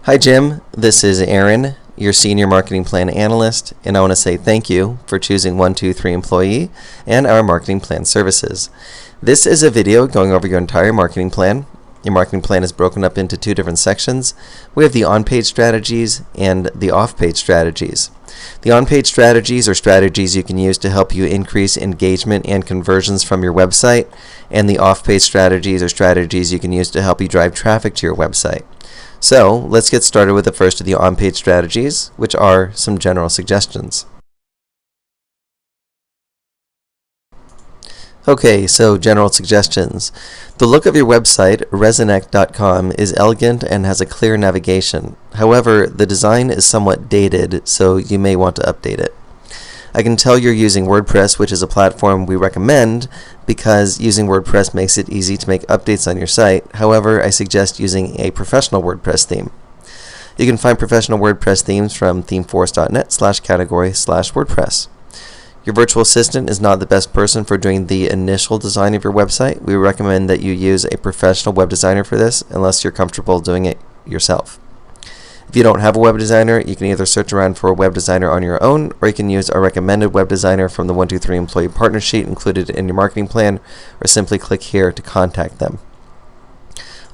Hi Jim, this is Aaron, your Senior Marketing Plan Analyst, and I want to say thank you for choosing 123 Employee and our marketing plan services. This is a video going over your entire marketing plan. Your marketing plan is broken up into two different sections. We have the on-page strategies and the off-page strategies. The on-page strategies are strategies you can use to help you increase engagement and conversions from your website, and the off-page strategies are strategies you can use to help you drive traffic to your website. So let's get started with the first of the on-page strategies, which are some general suggestions. Okay, so general suggestions. The look of your website, resonect.com, is elegant and has a clear navigation. However, the design is somewhat dated, so you may want to update it. I can tell you're using WordPress, which is a platform we recommend because using WordPress makes it easy to make updates on your site. However, I suggest using a professional WordPress theme. You can find professional WordPress themes from themeforest.net/category/WordPress. Your virtual assistant is not the best person for doing the initial design of your website. We recommend that you use a professional web designer for this unless you're comfortable doing it yourself. If you don't have a web designer, you can either search around for a web designer on your own, or you can use our recommended web designer from the 123 Employee Partner Sheet included in your marketing plan, or simply click here to contact them.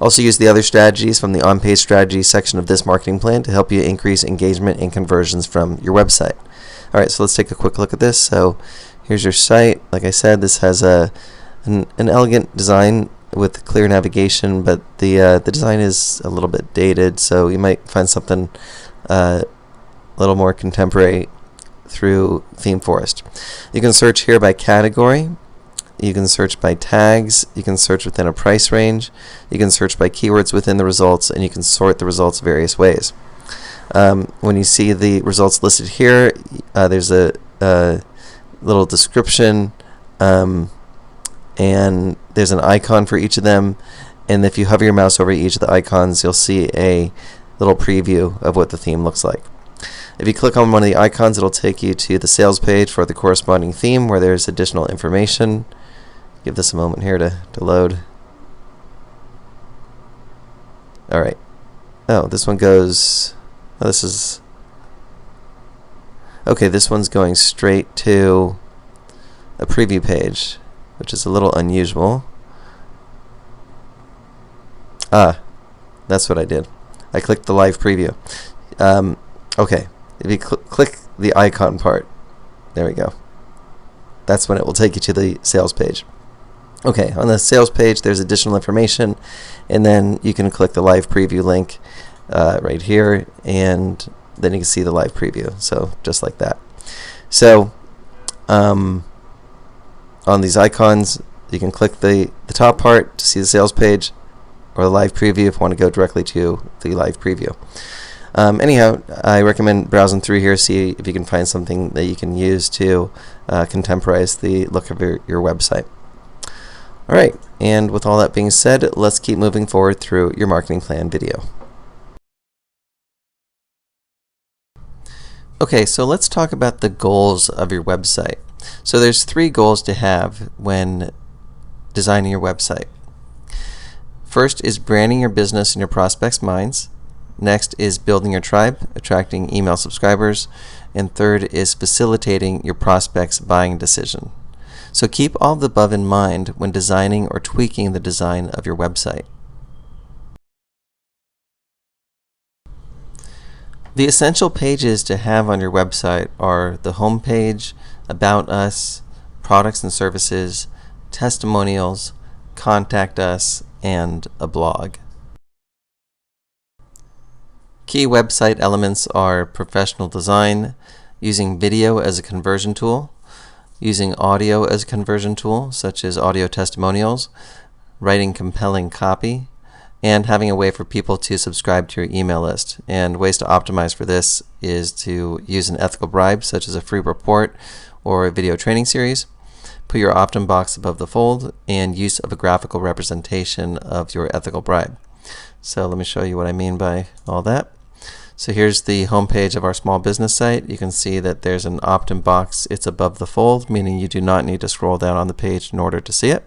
Also use the other strategies from the on-page strategies section of this marketing plan to help you increase engagement and conversions from your website. Alright, so let's take a quick look at this. So here's your site. Like I said, this has an elegant design with clear navigation, but the design is a little bit dated, so you might find something a little more contemporary through ThemeForest. You can search here by category, you can search by tags, you can search within a price range, you can search by keywords within the results, and you can sort the results various ways. When you see the results listed here, there's a little description, and there's an icon for each of them, and if you hover your mouse over each of the icons, you'll see a little preview of what the theme looks like. If you click on one of the icons, it'll take you to the sales page for the corresponding theme where there's additional information. Give this a moment here to load. Alright. Oh, this one goes... Oh, this is... Okay, this one's going straight to a preview page, which is a little unusual. Ah, that's what I did. I clicked the live preview. Okay, if you click the icon part, there we go. That's when it will take you to the sales page. Okay, on the sales page there's additional information, and then you can click the live preview link right here, and then you can see the live preview. So just like that. So on these icons, you can click the top part to see the sales page, or the live preview if you want to go directly to the live preview. Anyhow, I recommend browsing through here, see if you can find something that you can use to contemporize the look of your website. Alright, and with all that being said, let's keep moving forward through your marketing plan video. Okay, so let's talk about the goals of your website. So there's three goals to have when designing your website. First is branding your business in your prospects' minds. Next is building your tribe, attracting email subscribers. And third is facilitating your prospects' buying decision. So keep all of the above in mind when designing or tweaking the design of your website. The essential pages to have on your website are the home page, About Us, Products and Services, Testimonials, Contact Us, and a blog. Key website elements are professional design, using video as a conversion tool, using audio as a conversion tool, such as audio testimonials, writing compelling copy, and having a way for people to subscribe to your email list. And ways to optimize for this is to use an ethical bribe, such as a free report or a video training series, put your opt-in box above the fold, and use of a graphical representation of your ethical bribe. So let me show you what I mean by all that. So here's the home page of our small business site. You can see that there's an opt-in box. It's above the fold, meaning you do not need to scroll down on the page in order to see it.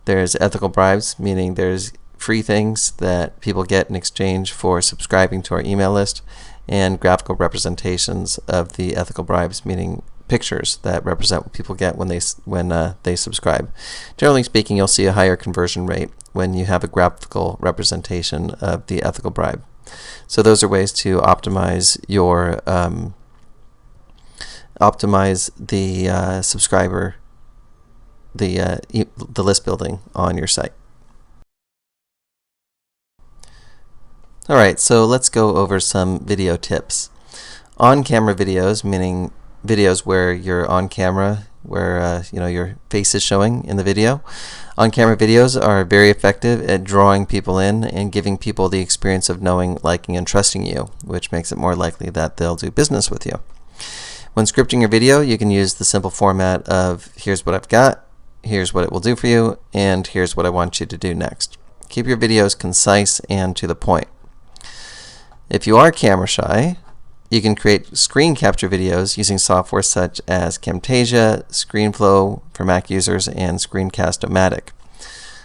There's ethical bribes, meaning there's free things that people get in exchange for subscribing to our email list, and graphical representations of the ethical bribes, meaning pictures that represent what people get when they subscribe. Generally speaking, you'll see a higher conversion rate when you have a graphical representation of the ethical bribe. So those are ways to optimize your the subscriber, the list building on your site. Alright, so let's go over some video tips. On-camera videos, meaning videos where you're on camera, where your face is showing in the video. On-camera videos are very effective at drawing people in and giving people the experience of knowing, liking, and trusting you, which makes it more likely that they'll do business with you. When scripting your video, you can use the simple format of here's what I've got, here's what it will do for you, and here's what I want you to do next. Keep your videos concise and to the point. If you are camera shy, you can create screen capture videos using software such as Camtasia, ScreenFlow for Mac users, and Screencast-O-Matic.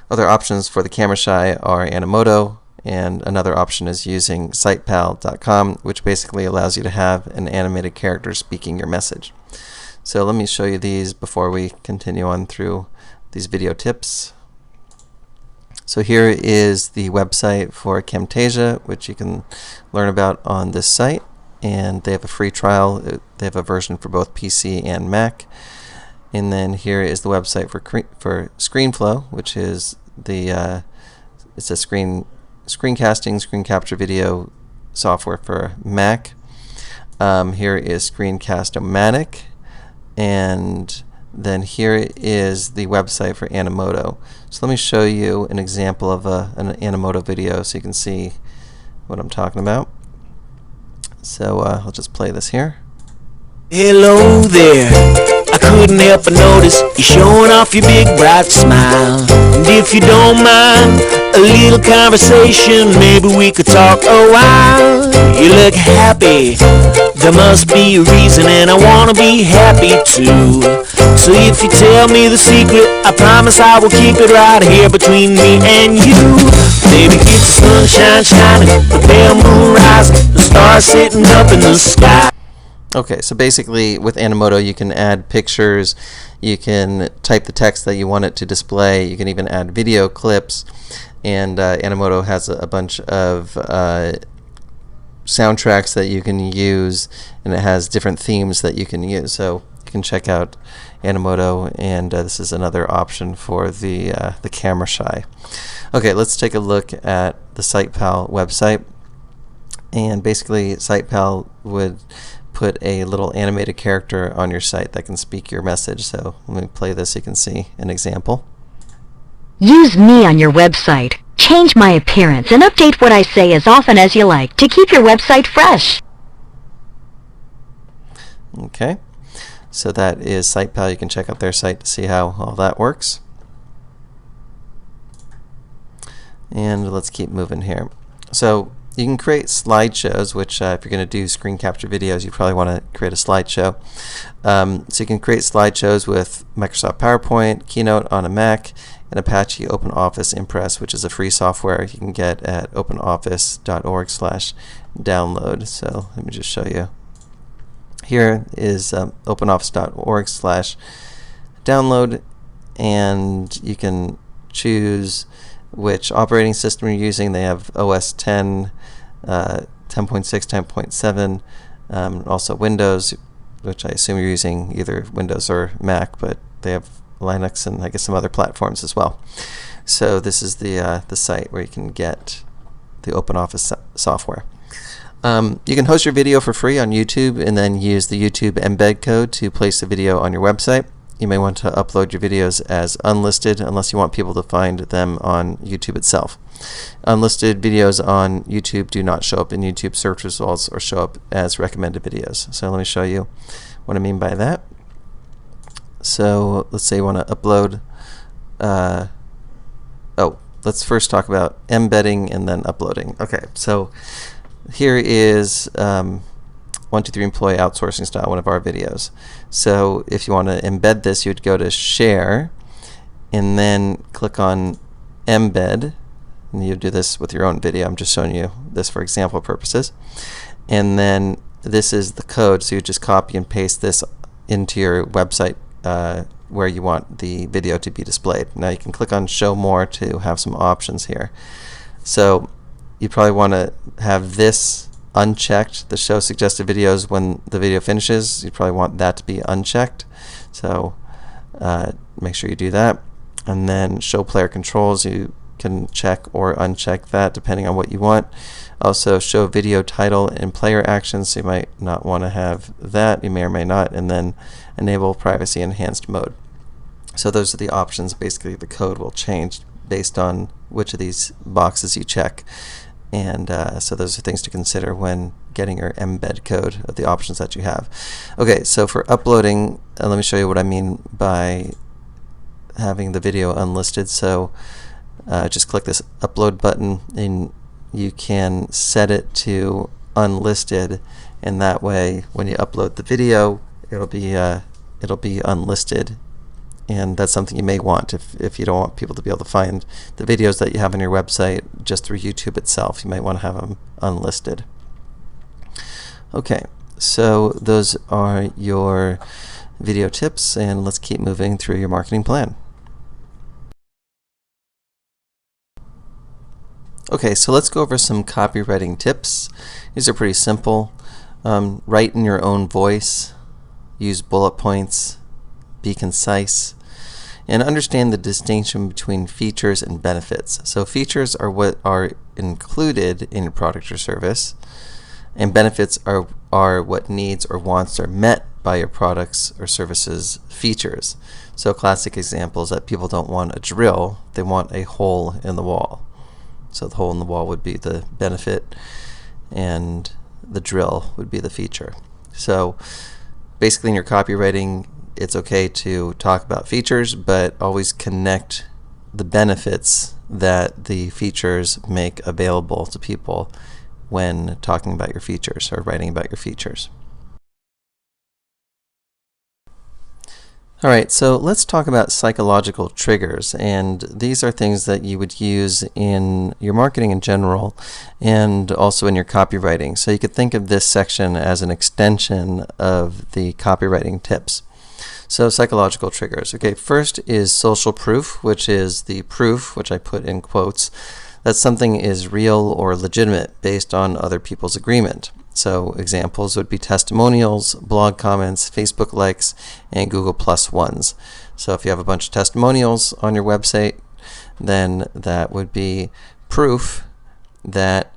Other options for the camera shy are Animoto, and another option is using sitepal.com, which basically allows you to have an animated character speaking your message. So let me show you these before we continue on through these video tips. So here is the website for Camtasia, which you can learn about on this site, and they have a free trial. They have a version for both PC and Mac. And then here is the website for ScreenFlow, which is the it's a screencasting, screen capture video software for Mac. Here is Screencast-O-Matic, and then here is the website for Animoto. So let me show you an example of an Animoto video so you can see what I'm talking about. So I'll just play this here. Hello there, I couldn't help but notice you're showing off your big bright smile. And if you don't mind a little conversation, maybe we could talk a while. You look happy, there must be a reason, and I wanna be happy too. So if you tell me the secret, I promise I will keep it right here between me and you. Baby, it's the sunshine shining, the pale moon rising, the stars sitting up in the sky. Okay, so basically with Animoto you can add pictures, you can type the text that you want it to display, you can even add video clips, and Animoto has a bunch of soundtracks that you can use, and it has different themes that you can use. So you can check out Animoto, and this is another option for the camera shy. Okay, let's take a look at the SitePal website, and basically SitePal would put a little animated character on your site that can speak your message. So let me play this so you can see an example. Use me on your website. Change my appearance and update what I say as often as you like to keep your website fresh. Okay, so that is SitePal. You can check out their site to see how all that works. And let's keep moving here. So you can create slideshows, which if you're going to do screen capture videos, you probably want to create a slideshow. So you can create slideshows with Microsoft PowerPoint, Keynote on a Mac, and Apache OpenOffice Impress, which is a free software you can get at openoffice.org/download. So let me just show you. Here is openoffice.org/download, and you can choose which operating system you're using. They have OS 10, 10.6, 10.7, also Windows, which I assume you're using either Windows or Mac, but they have Linux and I guess some other platforms as well. So this is the site where you can get the OpenOffice software. You can host your video for free on YouTube and then use the YouTube embed code to place the video on your website. You may want to upload your videos as unlisted unless you want people to find them on YouTube itself. Unlisted videos on YouTube do not show up in YouTube search results or show up as recommended videos. So let me show you what I mean by that. So let's say you want to upload, let's first talk about embedding and then uploading. Okay, so here is 123 Employee Outsourcing Style, one of our videos. So if you want to embed this, you'd go to Share and then click on Embed, and and you do this with your own video. I'm just showing you this for example purposes. And then this is the code, so you just copy and paste this into your website where you want the video to be displayed. Now you can click on Show More to have some options here. So you probably want to have this unchecked, the show suggested videos when the video finishes. You probably want that to be unchecked. So make sure you do that. And then show player controls, you can check or uncheck that depending on what you want. Also show video title and player actions, so you might not want to have that, you may or may not. And then enable privacy enhanced mode. So those are the options. Basically the code will change based on which of these boxes you check. And so those are things to consider when getting your embed code of the options that you have. Okay, so for uploading, let me show you what I mean by having the video unlisted. So just click this upload button and you can set it to unlisted, and that way when you upload the video it'll be unlisted. And that's something you may want if you don't want people to be able to find the videos that you have on your website just through YouTube itself. You might want to have them unlisted. Okay, so those are your video tips, and let's keep moving through your marketing plan. Okay, so let's go over some copywriting tips. These are pretty simple. Write in your own voice, use bullet points, be concise, and understand the distinction between features and benefits. So features are what are included in your product or service, and benefits are what needs or wants are met by your products or services features. So classic examples that people don't want a drill, they want a hole in the wall. So the hole in the wall would be the benefit and the drill would be the feature. So basically in your copywriting, it's okay to talk about features, but always connect the benefits that the features make available to people when talking about your features or writing about your features. Alright, so let's talk about psychological triggers, and these are things that you would use in your marketing in general and also in your copywriting. So you could think of this section as an extension of the copywriting tips. So psychological triggers. Okay, first is social proof, which is the proof, which I put in quotes, that something is real or legitimate based on other people's agreement. So examples would be testimonials, blog comments, Facebook likes, and Google Plus ones. So if you have a bunch of testimonials on your website, then that would be proof that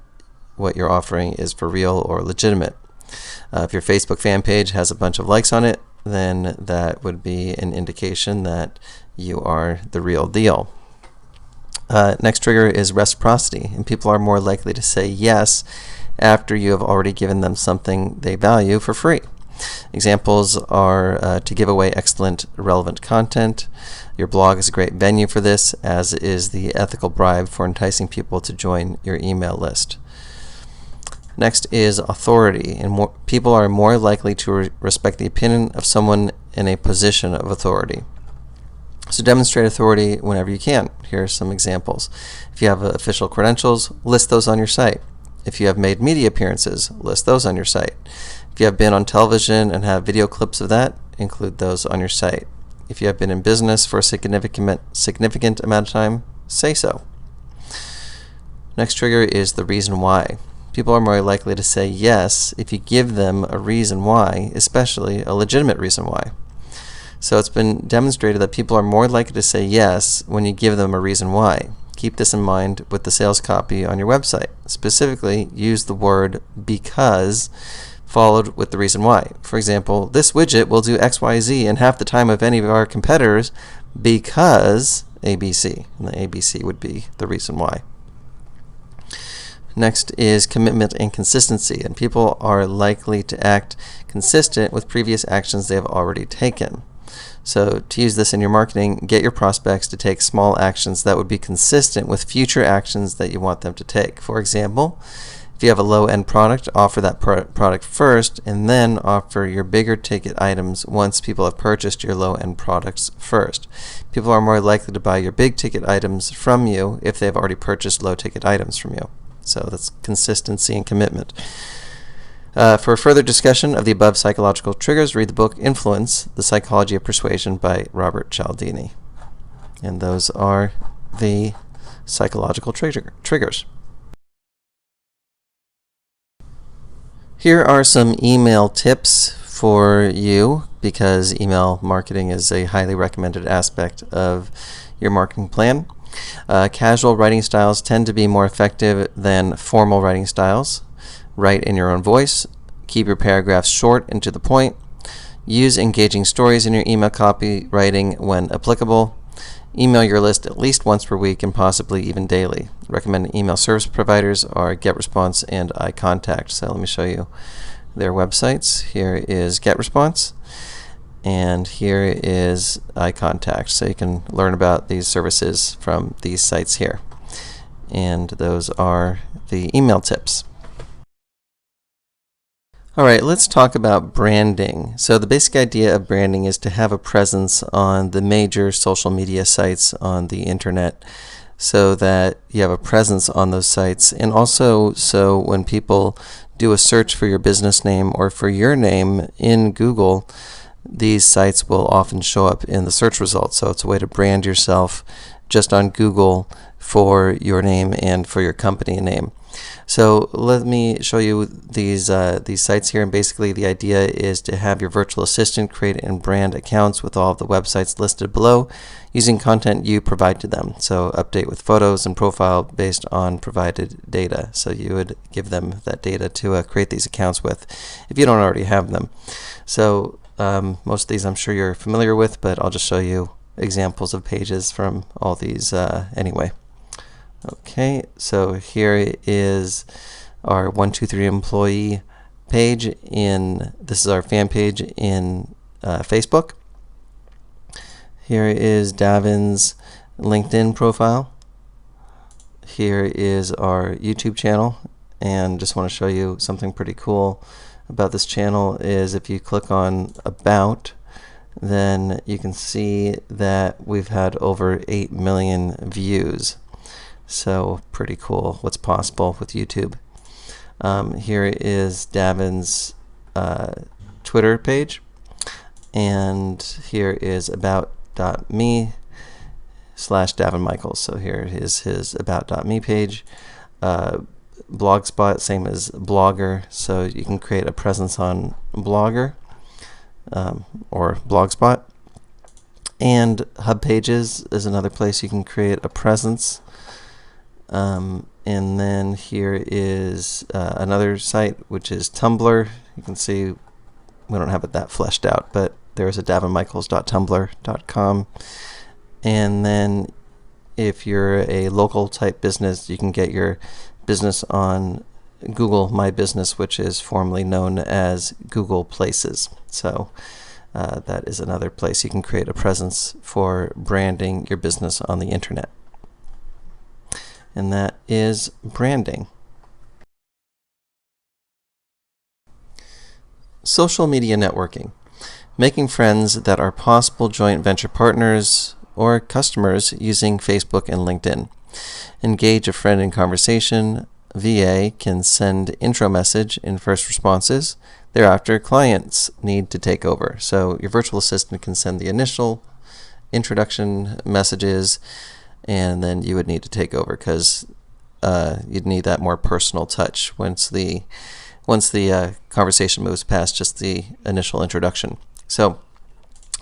what you're offering is for real or legitimate. If your Facebook fan page has a bunch of likes on it, then that would be an indication that you are the real deal. Next trigger is reciprocity, and people are more likely to say yes after you have already given them something they value for free. Examples are to give away excellent relevant content. Your blog is a great venue for this, as is the ethical bribe for enticing people to join your email list. Next is authority, and people are more likely to respect the opinion of someone in a position of authority. So demonstrate authority whenever you can. Here are some examples. If you have official credentials, list those on your site. If you have made media appearances, list those on your site. If you have been on television and have video clips of that, include those on your site. If you have been in business for a significant amount of time, say so. Next trigger is the reason why. People are more likely to say yes if you give them a reason why, especially a legitimate reason why. So it's been demonstrated that people are more likely to say yes when you give them a reason why. Keep this in mind with the sales copy on your website. Specifically, use the word because followed with the reason why. For example, this widget will do XYZ in half the time of any of our competitors because ABC. And the ABC would be the reason why. Next is commitment and consistency, and people are likely to act consistent with previous actions they have already taken. So to use this in your marketing, get your prospects to take small actions that would be consistent with future actions that you want them to take. For example, If you have a low-end product, offer that product first, and then offer your bigger ticket items once people have purchased your low-end products first. People are more likely to buy your big ticket items from you if they've already purchased low ticket items from you. So that's consistency and commitment. For further discussion of the above psychological triggers, read the book Influence, The Psychology of Persuasion by Robert Cialdini. And those are the psychological triggers. Here are some email tips for you, because email marketing is a highly recommended aspect of your marketing plan. Casual writing styles tend to be more effective than formal writing styles. Write in your own voice. Keep your paragraphs short and to the point. Use engaging stories in your email copywriting when applicable. Email your list at least once per week and possibly even daily. Recommended email service providers are GetResponse and iContact. So let me show you their websites. Here is GetResponse, and here is iContact. So you can learn about these services from these sites here. And those are the email tips. All right, let's talk about branding. So the basic idea of branding is to have a presence on the major social media sites on the internet, so that you have a presence on those sites, and also so when people do a search for your business name or for your name in Google, these sites will often show up in the search results. So it's a way to brand yourself just on Google for your name and for your company name. So let me show you these sites here, and basically the idea is to have your virtual assistant create and brand accounts with all of the websites listed below using content you provide to them. So update with photos and profile based on provided data. So you would give them that data to create these accounts with if you don't already have them. So most of these I'm sure you're familiar with, but I'll just show you examples of pages from all these anyway. Okay, so here is our 123 employee page this is our fan page in Facebook. Here is Davin's LinkedIn profile. Here is our YouTube channel, and just want to show you something pretty cool about this channel is if you click on About, then you can see that we've had over 8 million views. So pretty cool what's possible with YouTube. Here is Davin's Twitter page, and here is about.me/Davin Michaels. So here is his about.me page. Blogspot, same as Blogger, so you can create a presence on Blogger or Blogspot. And Hub Pages is another place you can create a presence. And then here is another site, which is Tumblr. You can see we don't have it that fleshed out, but there's a davinmichaels.tumblr.com. And then if you're a local type business, you can get your business on Google My Business, which is formerly known as Google Places. So that is another place you can create a presence for branding your business on the internet. And that is branding. Social media networking. Making friends that are possible joint venture partners or customers using Facebook and LinkedIn. Engage a friend in conversation. VA can send intro message in first responses. Thereafter, clients need to take over. So your virtual assistant can send the initial introduction messages, and then you would need to take over because you'd need that more personal touch once the conversation moves past just the initial introduction. So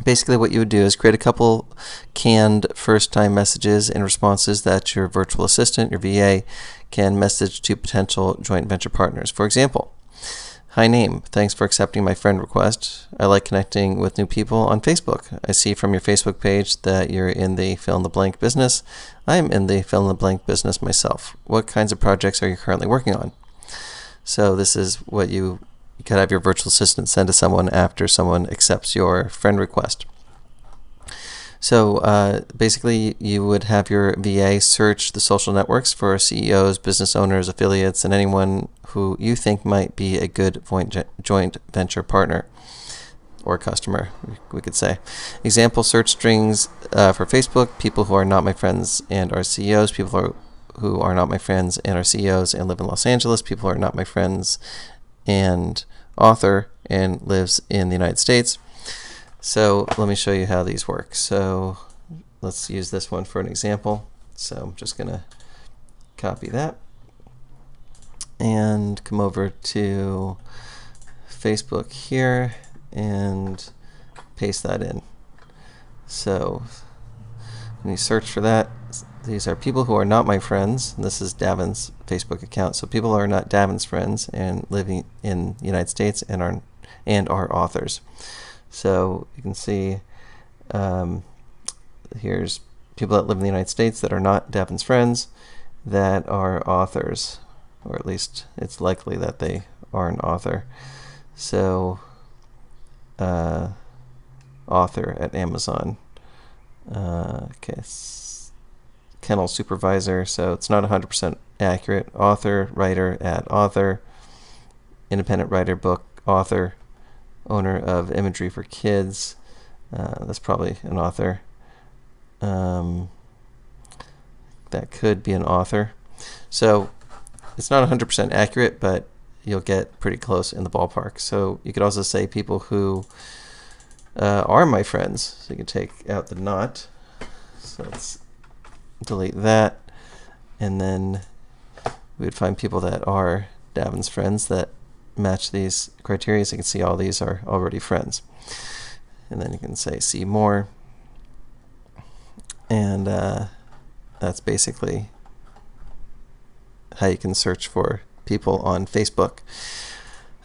basically what you would do is create a couple canned first-time messages and responses that your virtual assistant, your VA, can message to potential joint venture partners. For example, hi name, thanks for accepting my friend request. I like connecting with new people on Facebook. I see from your Facebook page that you're in the fill-in-the-blank business. I am in the fill-in-the-blank business myself. What kinds of projects are you currently working on? So this is what you could have your virtual assistant send to someone after someone accepts your friend request. So basically, you would have your VA search the social networks for CEOs, business owners, affiliates, and anyone who you think might be a good joint venture partner or customer, we could say. Example search strings for Facebook: people who are not my friends and are CEOs, people who are not my friends and are CEOs and live in Los Angeles, people who are not my friends and author and lives in the United States. So let me show you how these work. So let's use this one for an example. So I'm just going to copy that and come over to Facebook here and paste that in. So when you search for that, these are people who are not my friends. And this is Davin's Facebook account. So people who are not Davin's friends and living in the United States and are authors. So you can see here's people that live in the United States that are not Davin's friends that are authors, or at least it's likely that they are an author. So author at Amazon. Okay, kennel supervisor, so it's not 100% accurate. Author, writer at author, independent writer, book author, owner of imagery for kids. That's probably an author. That could be an author. So it's not 100% accurate, but you'll get pretty close in the ballpark. So you could also say people who are my friends. So you can take out the not. So let's delete that. And then we would find people that are Davin's friends that match these criteria. So you can see all these are already friends. And then you can say see more. And that's basically how you can search for people on Facebook.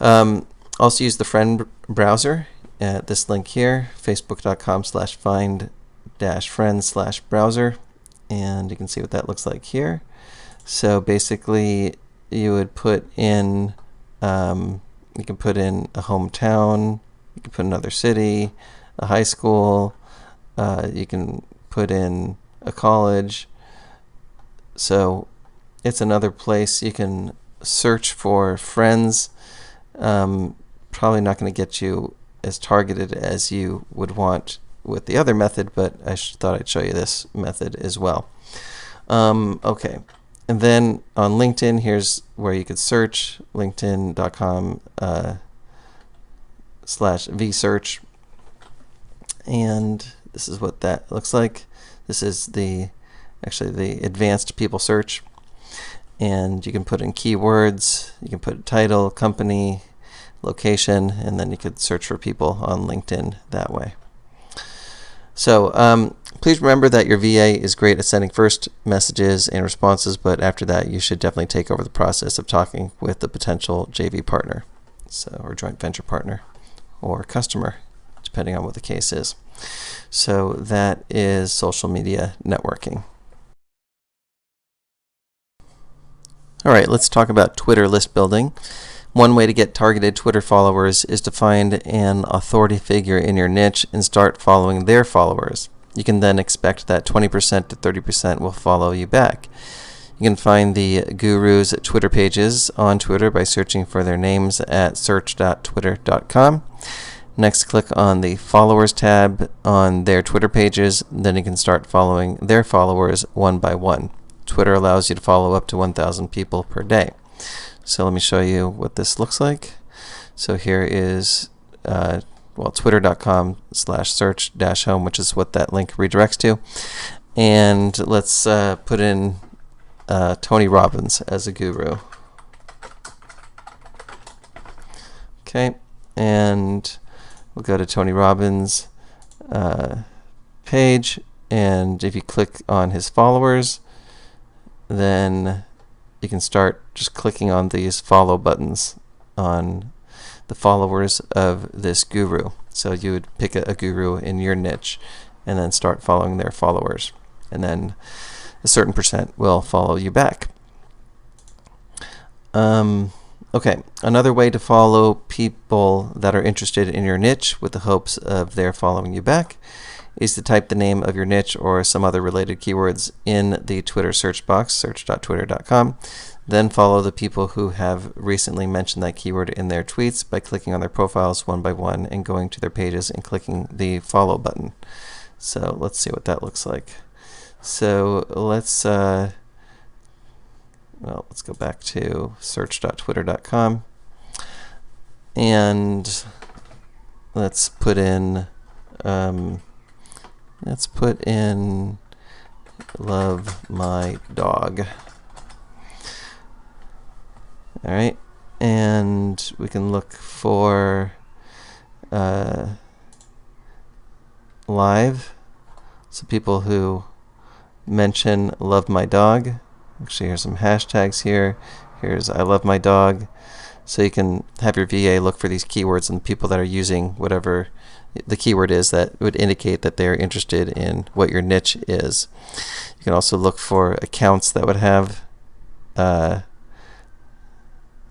Also use the friend browser at this link here, facebook.com/find-friends/browser, and you can see what that looks like here. So basically you would put in you can put in a hometown, you can put another city, a high school, you can put in a college. So it's another place you can search for friends. Probably not going to get you as targeted as you would want with the other method, but I thought I'd show you this method as well. Okay, and then on LinkedIn, here's where you could search, linkedin.com/vsearch, and this is what that looks like. This is actually the advanced people search, and you can put in keywords, you can put title, company, location, and then you could search for people on LinkedIn that way. So please remember that your VA is great at sending first messages and responses, but after that you should definitely take over the process of talking with the potential JV partner, or joint venture partner, or customer, depending on what the case is. So that is social media networking. All right, let's talk about Twitter list building. One way to get targeted Twitter followers is to find an authority figure in your niche and start following their followers. You can then expect that 20% to 30% will follow you back. You can find the gurus' Twitter pages on Twitter by searching for their names at search.twitter.com. Next, click on the Followers tab on their Twitter pages. Then you can start following their followers one by one. Twitter allows you to follow up to 1,000 people per day. So let me show you what this looks like. So here is twitter.com/search-home, which is what that link redirects to. And let's put in Tony Robbins as a guru. Okay, and we'll go to Tony Robbins' page, and if you click on his followers, then you can start just clicking on these follow buttons on the followers of this guru. So you would pick a guru in your niche and then start following their followers, and then a certain percent will follow you back. Okay, another way to follow people that are interested in your niche with the hopes of their following you back is to type the name of your niche or some other related keywords in the Twitter search box, search.twitter.com. Then follow the people who have recently mentioned that keyword in their tweets by clicking on their profiles one by one and going to their pages and clicking the follow button. So let's see what that looks like. So let's go back to search.twitter.com and let's put in love my dog. All right, and we can look for live, so people who mention love my dog. Actually, here's some hashtags here. Here's I love my dog. So you can have your VA look for these keywords and people that are using whatever the keyword is that would indicate that they're interested in what your niche is. You can also look for accounts that would have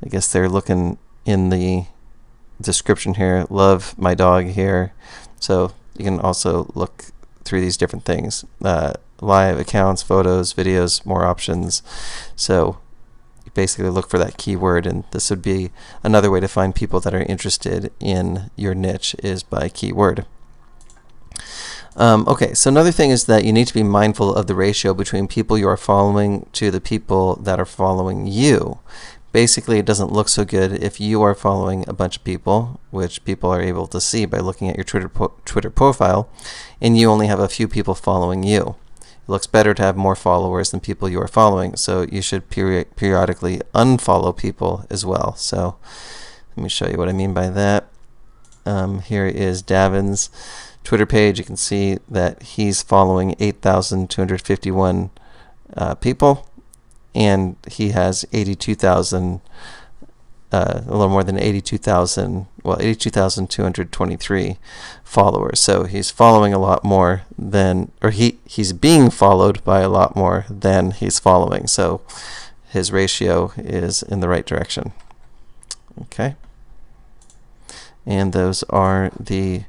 I guess they're looking in the description here, love my dog here. So you can also look through these different things. Live accounts, photos, videos, more options. So you basically look for that keyword, and this would be another way to find people that are interested in your niche is by keyword. Okay, so another thing is that you need to be mindful of the ratio between people you are following to the people that are following you. Basically, it doesn't look so good if you are following a bunch of people, which people are able to see by looking at your Twitter profile, and you only have a few people following you. It looks better to have more followers than people you are following, so you should periodically unfollow people as well. So let me show you what I mean by that. Here is Davin's Twitter page. You can see that he's following 8,251 people. And he has 82,000, a little more than 82,000, well, 82,223 followers. So he's following a lot more than, or he's being followed by a lot more than he's following. So his ratio is in the right direction. Okay. And those are the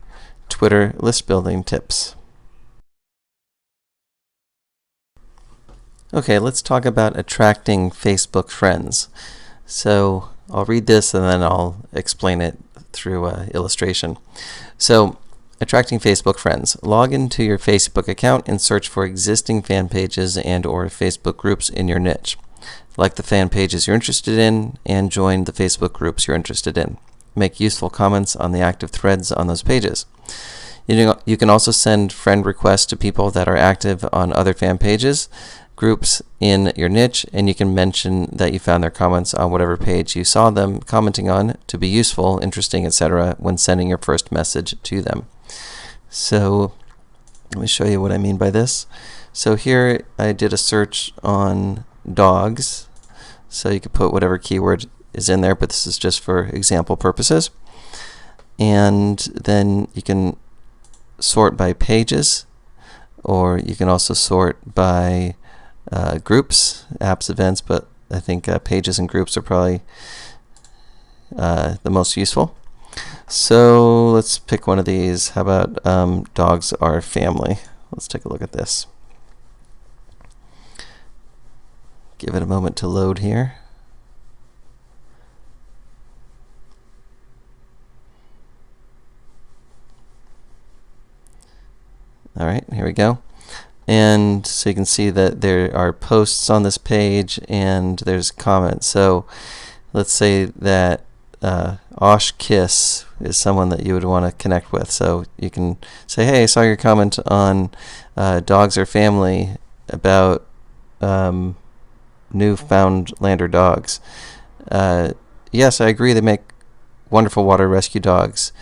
Twitter list building tips. Okay, let's talk about attracting Facebook friends. So I'll read this and then I'll explain it through an illustration. So, attracting Facebook friends. Log into your Facebook account and search for existing fan pages and or Facebook groups in your niche. Like the fan pages you're interested in and join the Facebook groups you're interested in. Make useful comments on the active threads on those pages. You can also send friend requests to people that are active on other fan pages, groups in your niche, and you can mention that you found their comments on whatever page you saw them commenting on to be useful, interesting, etc. when sending your first message to them. So let me show you what I mean by this. So here I did a search on dogs, so you could put whatever keyword is in there, but this is just for example purposes. And then you can sort by pages, or you can also sort by groups, apps, events, but I think pages and groups are probably the most useful. So let's pick one of these. How about dogs are family? Let's take a look at this. Give it a moment to load here. All right, here we go. And so you can see that there are posts on this page and there's comments. So let's say that Osh Kiss is someone that you would want to connect with. So you can say, hey, I saw your comment on dogs or family about Newfoundlander dogs. Yes, I agree. They make wonderful water rescue dogs.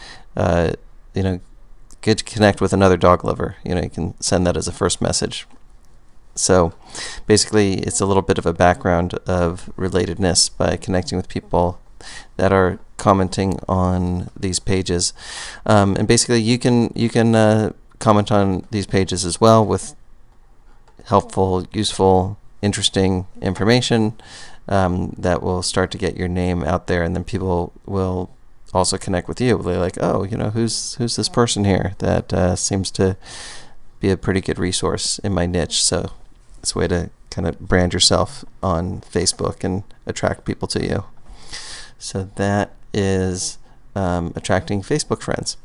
Good to connect with another dog lover. You can send that as a first message. So basically, it's a little bit of a background of relatedness by connecting with people that are commenting on these pages. And basically, you can comment on these pages as well with helpful, useful, interesting information that will start to get your name out there, and then people will also connect with you. They're like, oh, who's this person here that seems to be a pretty good resource in my niche. So it's a way to kind of brand yourself on Facebook and attract people to you. So that is attracting Facebook friends.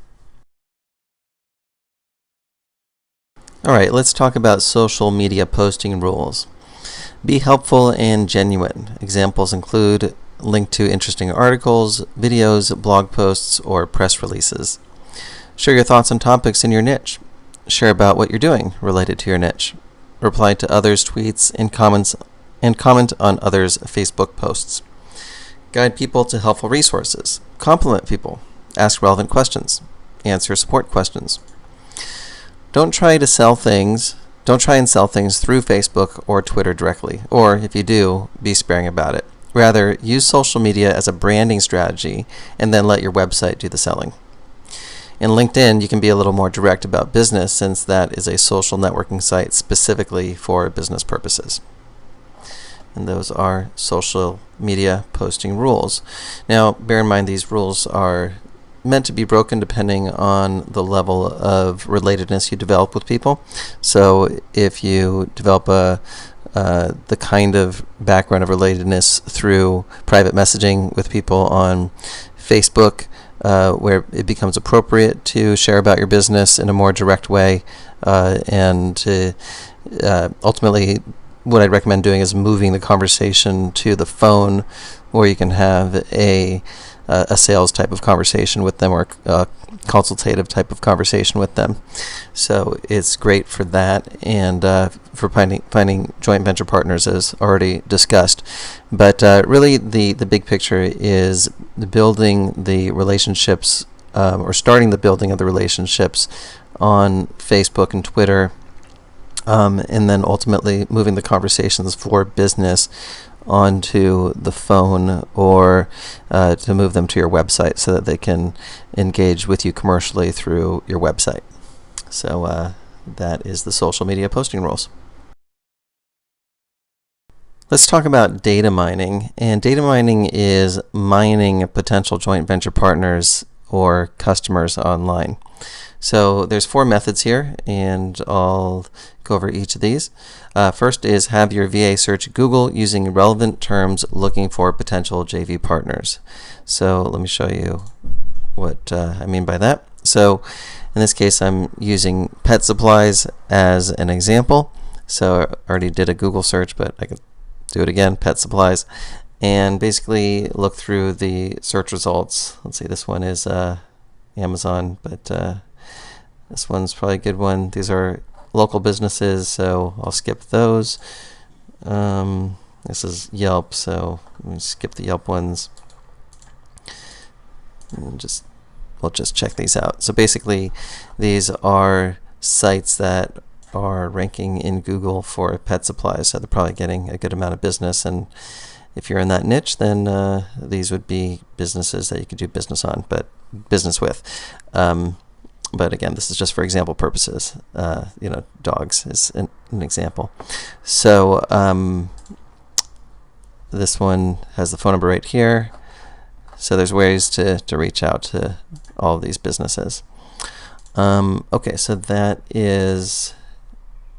All right, let's talk about social media posting rules. Be helpful and genuine. Examples include link to interesting articles, videos, blog posts, or press releases. Share your thoughts on topics in your niche. Share about what you're doing related to your niche. Reply to others' tweets and comment on others' Facebook posts. Guide people to helpful resources. Compliment people. Ask relevant questions. Answer support questions. Don't try and sell things through Facebook or Twitter directly, or if you do, be sparing about it. Rather, use social media as a branding strategy and then let your website do the selling. In LinkedIn, you can be a little more direct about business since that is a social networking site specifically for business purposes. And those are social media posting rules. Now, bear in mind these rules are meant to be broken depending on the level of relatedness you develop with people. So if you develop the kind of background of relatedness through private messaging with people on Facebook, where it becomes appropriate to share about your business in a more direct way, and to ultimately what I'd recommend doing is moving the conversation to the phone, where you can have a sales type of conversation with them, or a consultative type of conversation with them. So it's great for that, and for finding joint venture partners, as already discussed. But really the big picture is building the relationships, or starting the building of the relationships on Facebook and Twitter, and then ultimately moving the conversations for business onto the phone, or to move them to your website so that they can engage with you commercially through your website. So that is the social media posting rules. Let's talk about data mining. And data mining is mining potential joint venture partners or customers online. So there's 4 methods here, and I'll go over each of these. First is have your VA search Google using relevant terms looking for potential JV partners. So let me show you what I mean by that. So in this case, I'm using pet supplies as an example. So I already did a Google search, but I can do it again, pet supplies, and basically look through the search results. Let's see, this one is Amazon, but this one's probably a good one. These are local businesses, so I'll skip those. This is Yelp, so let me skip the Yelp ones. And we'll just check these out. So basically, these are sites that are ranking in Google for pet supplies, so they're probably getting a good amount of business. And if you're in that niche, then these would be businesses that you could do business with. But again, this is just for example purposes. Dogs is an example. So this one has the phone number right here. So there's ways to reach out to all of these businesses. Okay, so that is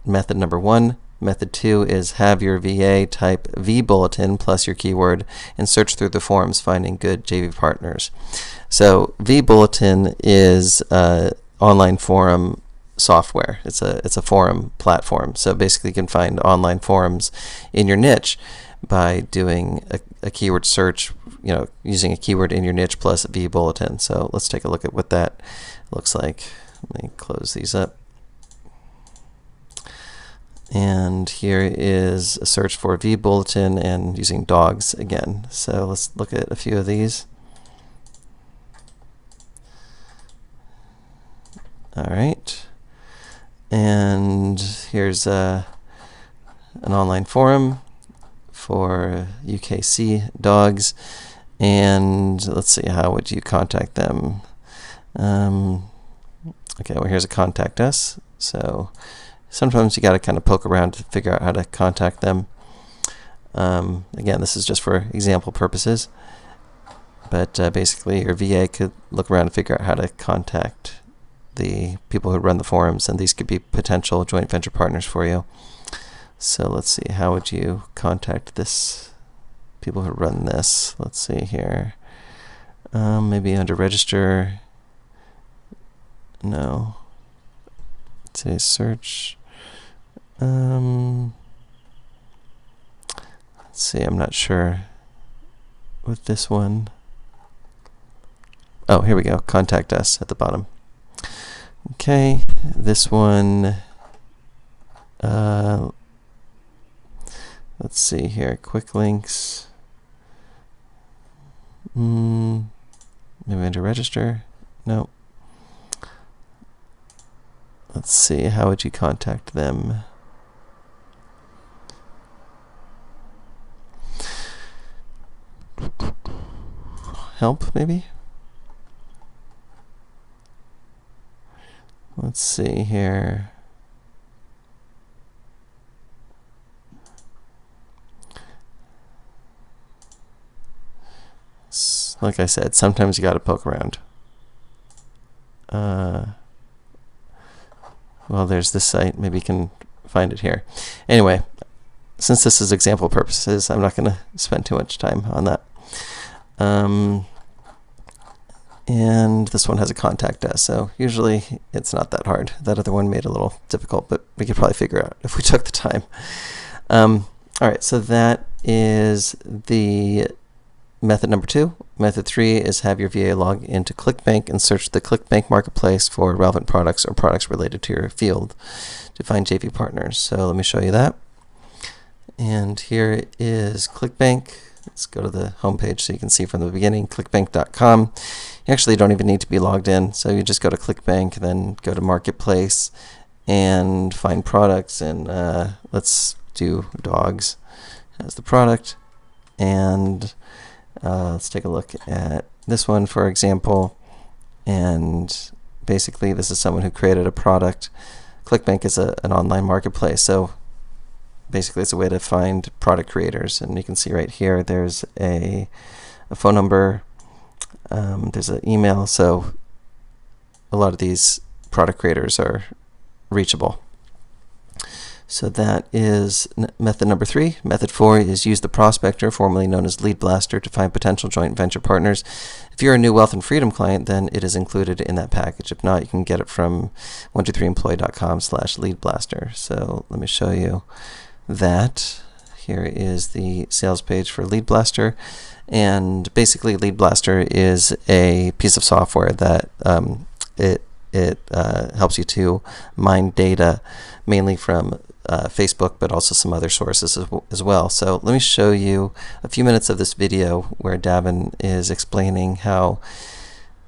method number 1. Method 2 is have your VA type vBulletin plus your keyword and search through the forums finding good JV partners. So vBulletin is online forum software. It's a forum platform. So basically you can find online forums in your niche by doing a keyword search, using a keyword in your niche plus vBulletin. So let's take a look at what that looks like. Let me close these up. And here is a search for vBulletin and using dogs again. So let's look at a few of these. All right. And here's an online forum for UKC dogs. And let's see, how would you contact them? Okay, well, here's a contact us. So sometimes you got to kind of poke around to figure out how to contact them. Again, this is just for example purposes. But basically, your VA could look around and figure out how to contact the people who run the forums, and these could be potential joint venture partners for you. So let's see, how would you contact this people who run this? Let's see here. Maybe under register. No. Say search. Let's see, I'm not sure with this one. Oh, here we go. Contact us at the bottom. Okay, this one. Let's see here. Quick links. Maybe under register. No. Let's see. How would you contact them? Help, maybe? Let's see here. Like I said, sometimes you gotta poke around. Well, there's this site. Maybe you can find it here. Anyway, since this is example purposes, I'm not going to spend too much time on that. And this one has a contact us, so usually it's not that hard. That other one made it a little difficult, but we could probably figure out if we took the time. All right, so that is the method number 2. Method 3 is have your VA log into ClickBank and search the ClickBank marketplace for relevant products or products related to your field to find JV partners. So let me show you that. And here is ClickBank. Let's go to the home page so you can see from the beginning, clickbank.com. You actually don't even need to be logged in, so you just go to ClickBank, then go to Marketplace and find products, and let's do dogs as the product. And let's take a look at this one, for example. And basically, this is someone who created a product. ClickBank is an online marketplace, so basically it's a way to find product creators. And you can see right here, there's a phone number, there's an email, so a lot of these product creators are reachable. So that is method number 3. Method 4 is use the prospector, formerly known as Lead Blaster, to find potential joint venture partners. If you're a new Wealth and Freedom client, then it is included in that package. If not, you can get it from 123employee.com/leadblaster. So let me show you that. Here is the sales page for Lead Blaster. And basically, Lead Blaster is a piece of software that it helps you to mine data mainly from Facebook, but also some other sources as well. So let me show you a few minutes of this video where Davin is explaining how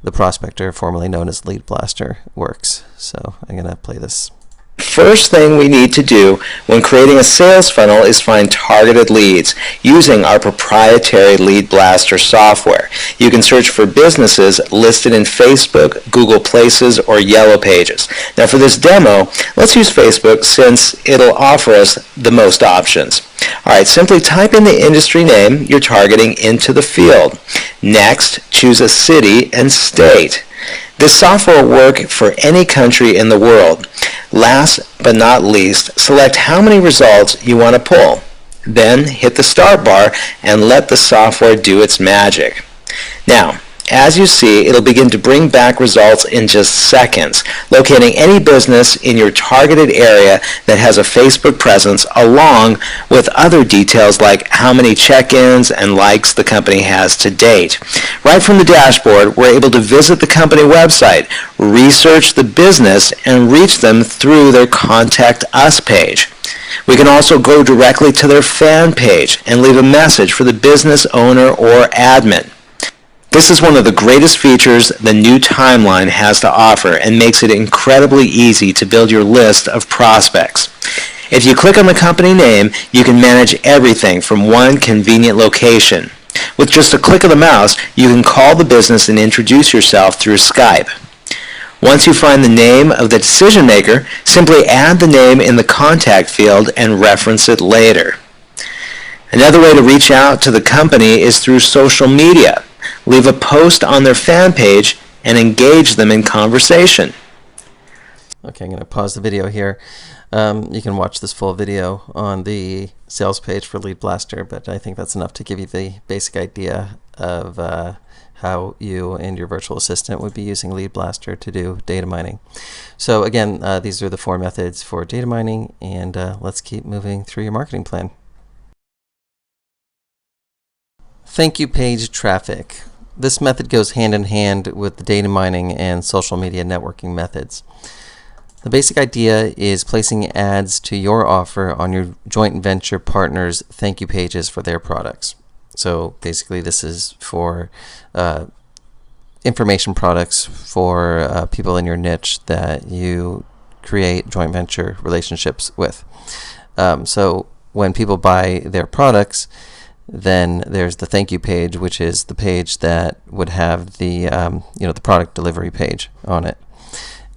the prospector, formerly known as Lead Blaster, works. So I'm going to play this. First thing we need to do when creating a sales funnel is find targeted leads using our proprietary Lead Blaster software. You can search for businesses listed in Facebook, Google Places, or Yellow Pages. Now for this demo, let's use Facebook since it'll offer us the most options. Alright, simply type in the industry name you're targeting into the field. Next, choose a city and state. This software will work for any country in the world. Last but not least, select how many results you want to pull. Then hit the start bar and let the software do its magic. Now, as you see, it'll begin to bring back results in just seconds, locating any business in your targeted area that has a Facebook presence, along with other details like how many check-ins and likes the company has to date. Right from the dashboard, we're able to visit the company website, research the business, and reach them through their Contact Us page. We can also go directly to their fan page and leave a message for the business owner or admin. This is one of the greatest features the new timeline has to offer and makes it incredibly easy to build your list of prospects. If you click on the company name, you can manage everything from one convenient location. With just a click of the mouse, you can call the business and introduce yourself through Skype. Once you find the name of the decision maker, simply add the name in the contact field and reference it later. Another way to reach out to the company is through social media. Leave a post on their fan page and engage them in conversation. Okay, I'm going to pause the video here. You can watch this full video on the sales page for Lead Blaster, but I think that's enough to give you the basic idea of how you and your virtual assistant would be using Lead Blaster to do data mining. So again, these are the 4 methods for data mining, and let's keep moving through your marketing plan. Thank you page traffic. This method goes hand in hand with the data mining and social media networking methods. The basic idea is placing ads to your offer on your joint venture partners' thank you pages for their products. So basically this is for information products for people in your niche that you create joint venture relationships with. So when people buy their products, then there's the thank you page, which is the page that would have the the product delivery page on it,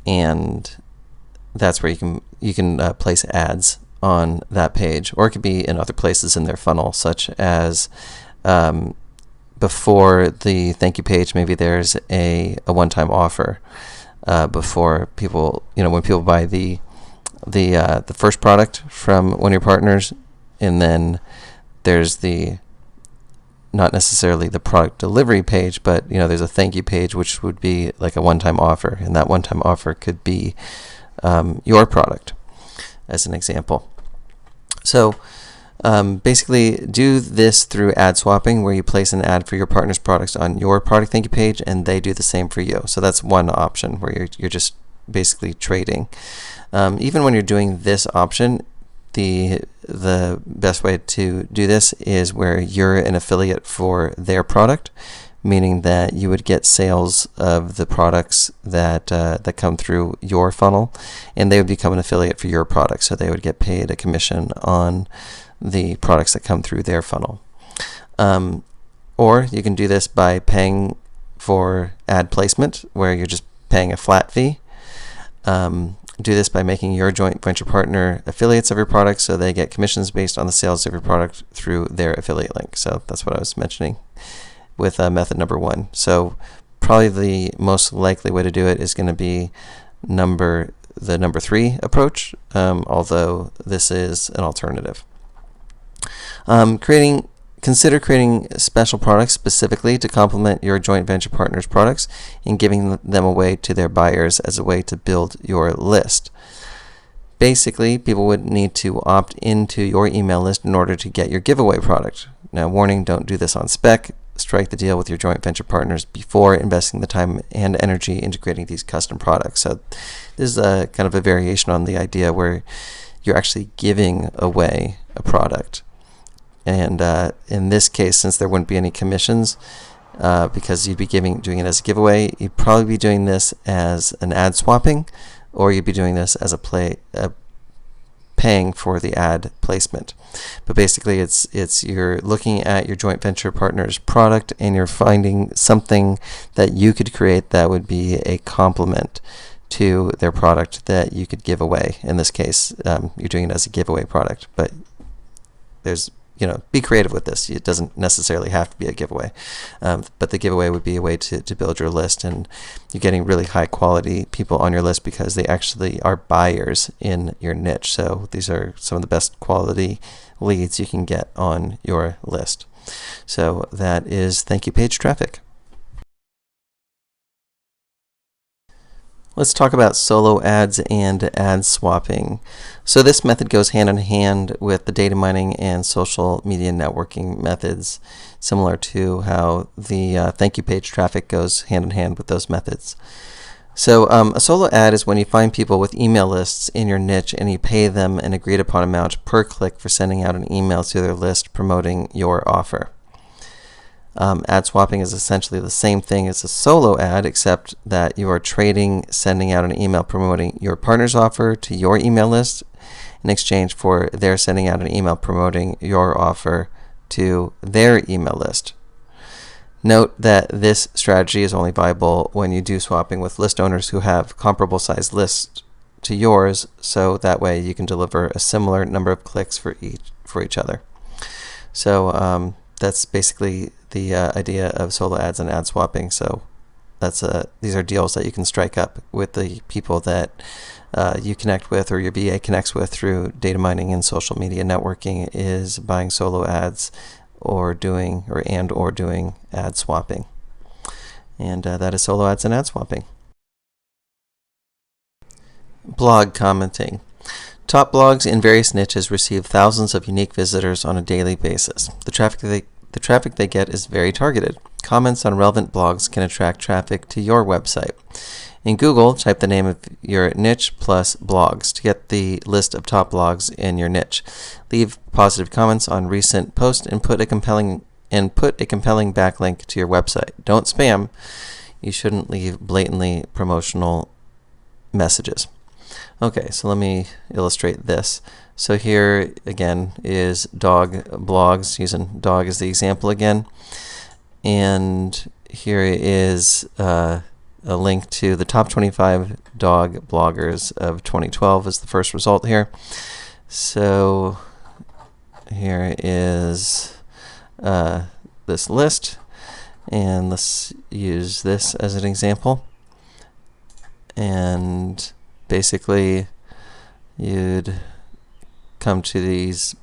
and that's where you can place ads on that page, or it could be in other places in their funnel, such as before the thank you page, maybe there's a one-time offer before people, when people buy the first product from one of your partners, and then there's the not necessarily the product delivery page, but there's a thank you page, which would be like a one-time offer, and that one-time offer could be your product, as an example. So basically do this through ad swapping, where you place an ad for your partner's products on your product thank you page, and they do the same for you. So that's one option where you're just basically trading. Even when you're doing this option, the best way to do this is where you're an affiliate for their product, meaning that you would get sales of the products that come through your funnel, and they would become an affiliate for your product, so they would get paid a commission on the products that come through their funnel. Or you can do this by paying for ad placement, where you're just paying a flat fee. Do this by making your joint venture partner affiliates of your product, so they get commissions based on the sales of your product through their affiliate link. So that's what I was mentioning with method number 1. So probably the most likely way to do it is going to be the number 3 approach, although this is an alternative. Consider creating special products specifically to complement your joint venture partner's products and giving them away to their buyers as a way to build your list. Basically, people would need to opt into your email list in order to get your giveaway product. Now, warning, don't do this on spec. Strike the deal with your joint venture partners before investing the time and energy into creating these custom products. So this is a kind of a variation on the idea where you're actually giving away a product. And in this case, since there wouldn't be any commissions, because you'd be doing it as a giveaway, you'd probably be doing this as an ad swapping, or you'd be doing this as paying for the ad placement. But basically, it's you're looking at your joint venture partner's product, and you're finding something that you could create that would be a complement to their product that you could give away. In this case, you're doing it as a giveaway product, but be creative with this. It doesn't necessarily have to be a giveaway, but the giveaway would be a way to build your list, and you're getting really high quality people on your list because they actually are buyers in your niche. So these are some of the best quality leads you can get on your list. So that is thank you page traffic. Let's talk about solo ads and ad swapping. So this method goes hand in hand with the data mining and social media networking methods, similar to how the thank you page traffic goes hand in hand with those methods. So a solo ad is when you find people with email lists in your niche and you pay them an agreed upon amount per click for sending out an email to their list promoting your offer. Ad swapping is essentially the same thing as a solo ad, except that you are trading sending out an email promoting your partner's offer to your email list in exchange for their sending out an email promoting your offer to their email list. Note that this strategy is only viable when you do swapping with list owners who have comparable sized lists to yours, so that way you can deliver a similar number of clicks for each other. So that's basically the idea of solo ads and ad swapping. So that's these are deals that you can strike up with the people that you connect with, or your VA connects with through data mining and social media networking, is buying solo ads or doing ad swapping. And that is solo ads and ad swapping. Blog commenting. Top blogs in various niches receive thousands of unique visitors on a daily basis. The traffic they get is very targeted. Comments on relevant blogs can attract traffic to your website. In Google, type the name of your niche plus blogs to get the list of top blogs in your niche. Leave positive comments on recent posts and put a compelling backlink to your website. Don't spam. You shouldn't leave blatantly promotional messages. Okay, so let me illustrate this. So here again is dog blogs, using dog as the example again. And here is a link to the top 25 dog bloggers of 2012 is the first result here. So here is this list, and let's use this as an example. And basically you'd come to this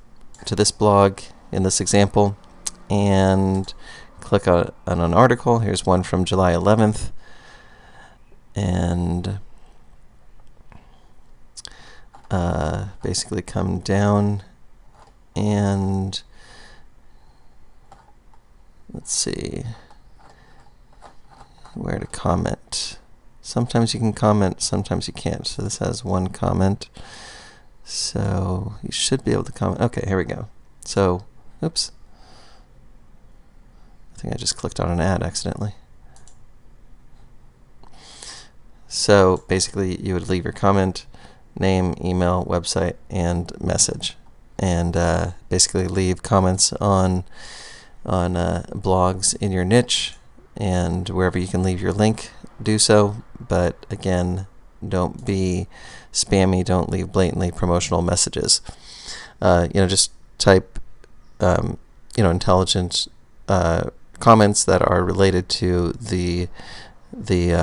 blog in this example and click on an article. Here's one from July 11th, and basically come down and let's see where to comment. Sometimes you can comment, sometimes you can't. So this has one comment. So you should be able to comment. Okay, here we go. So, oops. I think I just clicked on an ad accidentally. So basically you would leave your comment, name, email, website, and message. And basically leave comments on blogs in your niche, and wherever you can leave your link, do so. But again, don't be spammy. Don't leave blatantly promotional messages. Just type intelligent comments that are related to the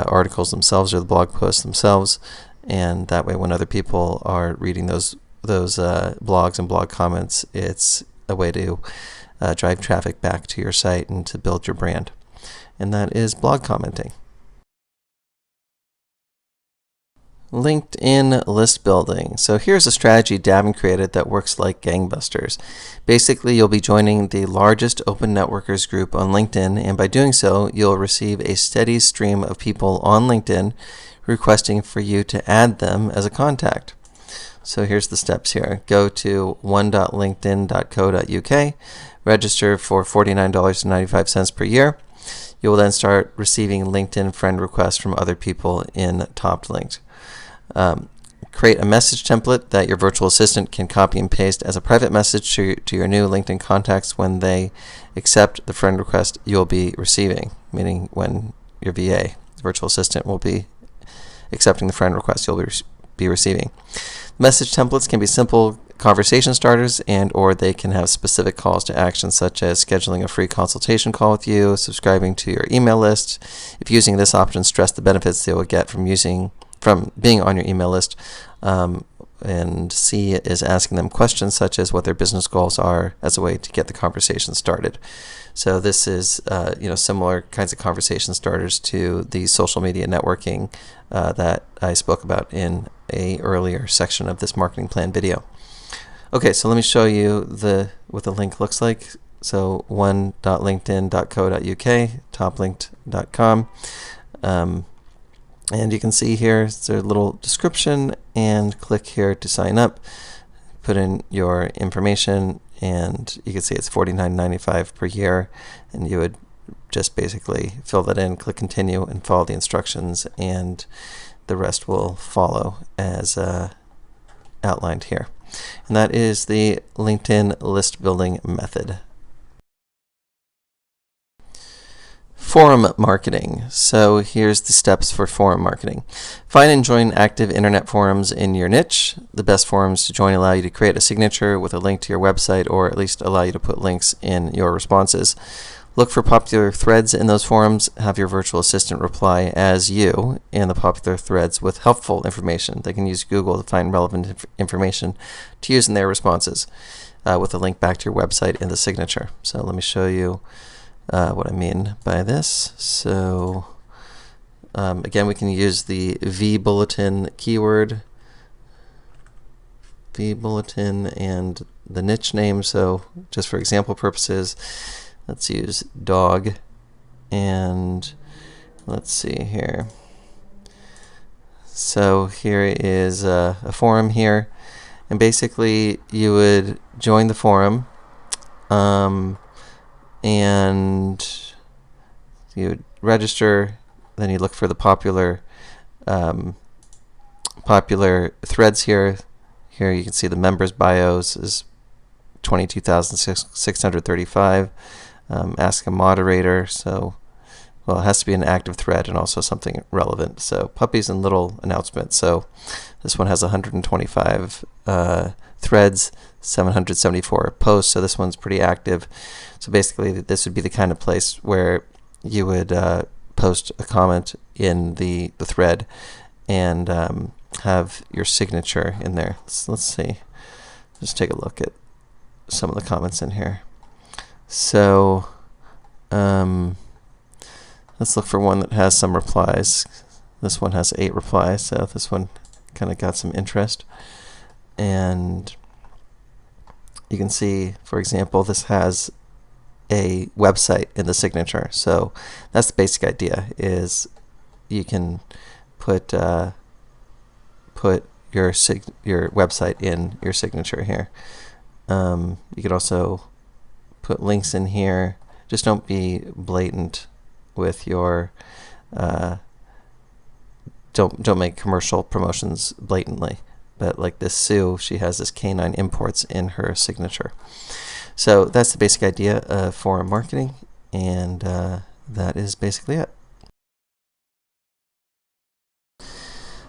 articles themselves or the blog posts themselves, and that way when other people are reading those blogs and blog comments, it's a way to drive traffic back to your site and to build your brand. And that is blog commenting. LinkedIn list building. So here's a strategy Davin created that works like gangbusters. Basically, you'll be joining the largest open networkers group on LinkedIn, and by doing so, you'll receive a steady stream of people on LinkedIn requesting for you to add them as a contact. So here's the steps here. Go to one.linkedin.co.uk, register for $49.95 per year. You will then start receiving LinkedIn friend requests from other people in Top Linked. Create a message template that your virtual assistant can copy and paste as a private message to your new LinkedIn contacts when they accept the friend request you'll be receiving, meaning when your VA, virtual assistant, will be accepting the friend request you'll be receiving. Message templates can be simple conversation starters, and or they can have specific calls to action, such as scheduling a free consultation call with you, subscribing to your email list. If using this option, stress the benefits they will get from being on your email list. And C is asking them questions such as what their business goals are as a way to get the conversation started. So this is similar kinds of conversation starters to the social media networking that I spoke about in a earlier section of this marketing plan video. Okay, so let me show you what the link looks like. So one.linkedin.co.uk, toplinked.com. And you can see here, it's a little description, and click here to sign up. Put in your information, and you can see it's $49.95 per year, and you would just basically fill that in, click continue, and follow the instructions, and the rest will follow as outlined here. And that is the LinkedIn list building method. Forum marketing. So here's the steps for forum marketing. Find and join active internet forums in your niche. The best forums to join allow you to create a signature with a link to your website, or at least allow you to put links in your responses. Look for popular threads in those forums. Have your virtual assistant reply as you in the popular threads with helpful information. They can use Google to find relevant information to use in their responses with a link back to your website in the signature. So let me show you what I mean by this. So again, we can use the vBulletin keyword, vBulletin, and the niche name. So just for example purposes, let's use dog, and let's see here. So here is a forum here, and basically you would join the forum, and you would register. Then you look for the popular threads here. Here you can see the members' bios is 22,635. Ask a moderator. So, well, it has to be an active thread and also something relevant. So puppies and little announcements. So this one has 125 threads, 774 posts. So this one's pretty active. So basically, this would be the kind of place where you would post a comment in the thread and have your signature in there. Let's see. Just take a look at some of the comments in here. So let's look for one that has some replies. This one has 8 replies, so this one kind of got some interest. And you can see, for example, this has a website in the signature. So that's the basic idea, is you can put your website in your signature here. You could also put links in here. Just don't be blatant with your don't make commercial promotions blatantly. But like this Sue, she has this canine imports in her signature. So that's the basic idea of forum marketing, and that is basically it.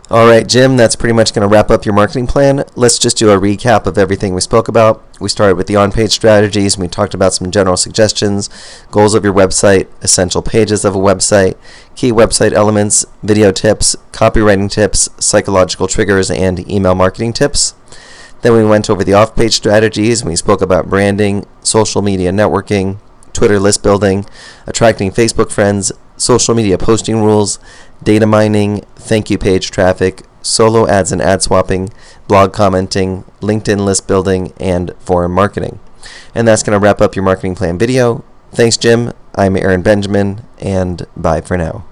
All right, Jim, that's pretty much going to wrap up your marketing plan. Let's just do a recap of everything we spoke about. We started with the on-page strategies, and we talked about some general suggestions, goals of your website, essential pages of a website, key website elements, video tips, copywriting tips, psychological triggers, and email marketing tips. Then we went over the off-page strategies, and we spoke about branding, social media networking, Twitter list building, attracting Facebook friends, social media posting rules, data mining, thank you page traffic, solo ads and ad swapping, blog commenting, LinkedIn list building, and forum marketing. And that's going to wrap up your marketing plan video. Thanks, Jim. I'm Aaron Benjamin, and bye for now.